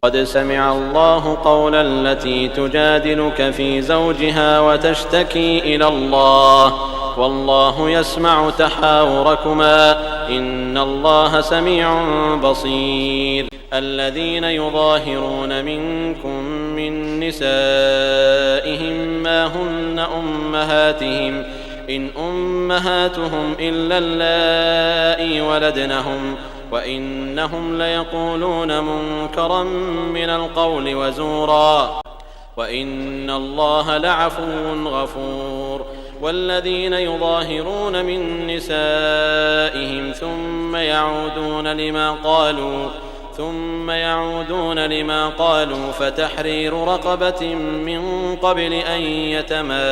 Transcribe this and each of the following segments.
قد سمع الله قول التي تجادلك في زوجها وتشتكي إلى الله والله يسمع تحاوركما إن الله سميع بصير. الذين يظاهرون منكم من نسائهم ما هن أمهاتهم إن أمهاتهم إلا اللائي ولدنهم وإنهم ليقولون منكرا من القول وزورا وإن الله لعفو غفور. والذين يظاهرون من نسائهم ثم يعودون لما قالوا فتحرير رقبة من قبل أن يتماسا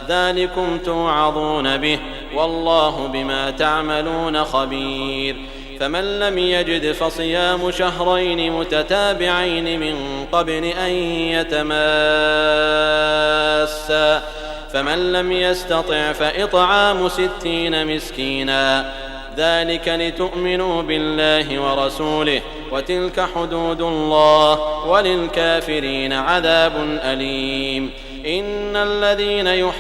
ذلكم توعظون به والله بما تعملون خبير. فمن لم يجد فصيام شهرين متتابعين من قبل أن يتماسا فمن لم يستطع فإطعام 60 مسكينا ذلك لتؤمنوا بالله ورسوله وتلك حدود الله وللكافرين عذاب أليم. إن الذين يحادون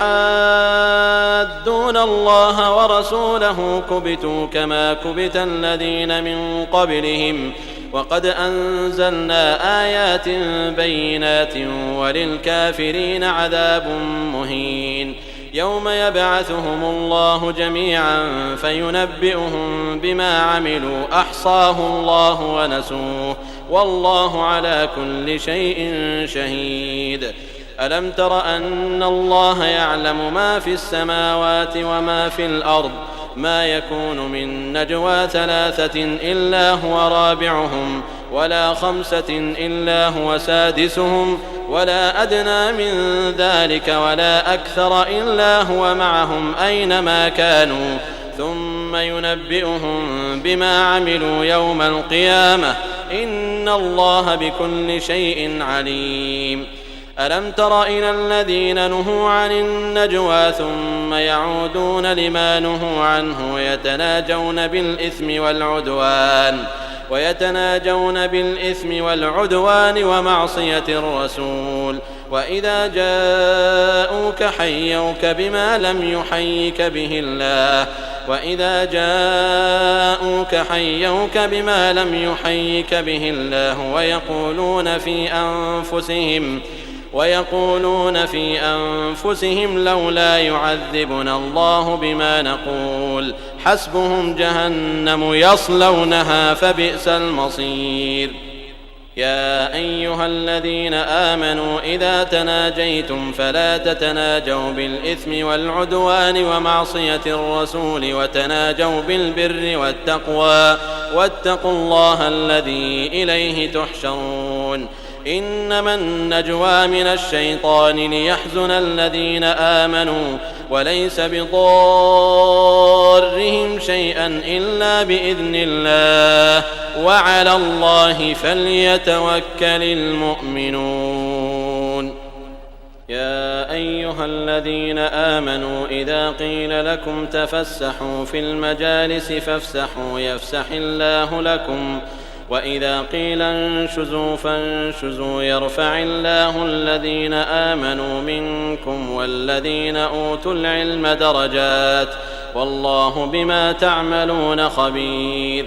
الله ورسوله كبتوا كما كبت الذين من قبلهم وقد أنزلنا آيات بينات وللكافرين عذاب مهين. يوم يبعثهم الله جميعا فينبئهم بما عملوا أحصاه الله ونسوه والله على كل شيء شهيد. ألم تر أن الله يعلم ما في السماوات وما في الأرض ما يكون من نجوى 3 إلا هو رابعهم ولا 5 إلا هو سادسهم ولا أدنى من ذلك ولا أكثر إلا هو معهم أينما كانوا ثم ينبئهم بما عملوا يوم القيامة إن الله بكل شيء عليم. ألم تر إلى الذين نهوا عن النجوى ثم يعودون لما نهوا عنه ويتناجون بالإثم والعدوان ومعصية الرسول وإذا جاءوك حيوك بما لم يحيك به الله ويقولون في أنفسهم لولا يعذبنا الله بما نقول حسبهم جهنم يصلونها فبئس المصير. يا أيها الذين آمنوا إذا تناجيتم فلا تتناجوا بالإثم والعدوان ومعصية الرسول وتناجوا بالبر والتقوى واتقوا الله الذي إليه تحشرون. إنما النجوى من الشيطان ليحزن الذين آمنوا وليس بضارهم شيئا إلا بإذن الله وعلى الله فليتوكل المؤمنون. يا أيها الذين آمنوا إذا قيل لكم تفسحوا في المجالس فافسحوا يفسح الله لكم وإذا قيل انشزوا فانشزوا يرفع الله الذين آمنوا منكم والذين أوتوا العلم درجات والله بما تعملون خبير.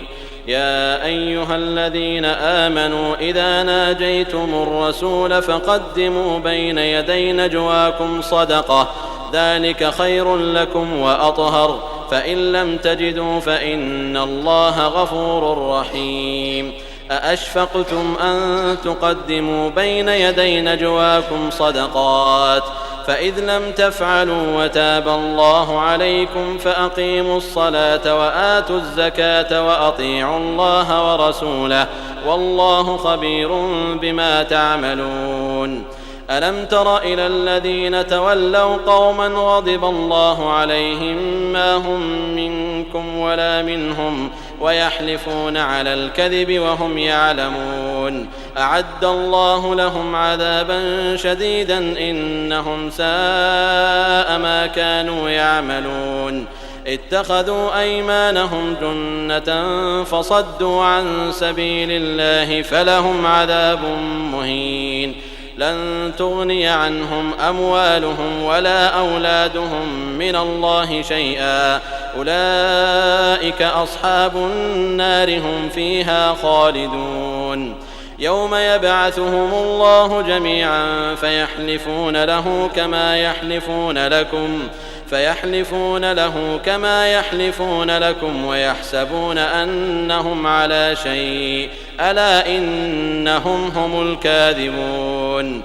يا أيها الذين آمنوا إذا ناجيتم الرسول فقدموا بين يدي نجواكم صدقة ذلك خير لكم وأطهر فإن لم تجدوا فإن الله غفور رحيم. أأشفقتم أن تقدموا بين يدي نجواكم صدقات فإذ لم تفعلوا وتاب الله عليكم فأقيموا الصلاة وآتوا الزكاة وأطيعوا الله ورسوله والله خبير بما تعملون. ألم تر إلى الذين تولوا قوما غضب الله عليهم ما هم منكم ولا منهم ويحلفون على الكذب وهم يعلمون أعد الله لهم عذابا شديدا إنهم ساء ما كانوا يعملون. اتخذوا أيمانهم جنة فصدوا عن سبيل الله فلهم عذاب مهين. لن تغني عنهم أموالهم ولا أولادهم من الله شيئا أولئك أصحاب النار هم فيها خالدون. يوم يبعثهم الله جميعا فيحلفون له كما يحلفون لكم ويحسبون أنهم على شيء ألا إنهم هم الكاذبون.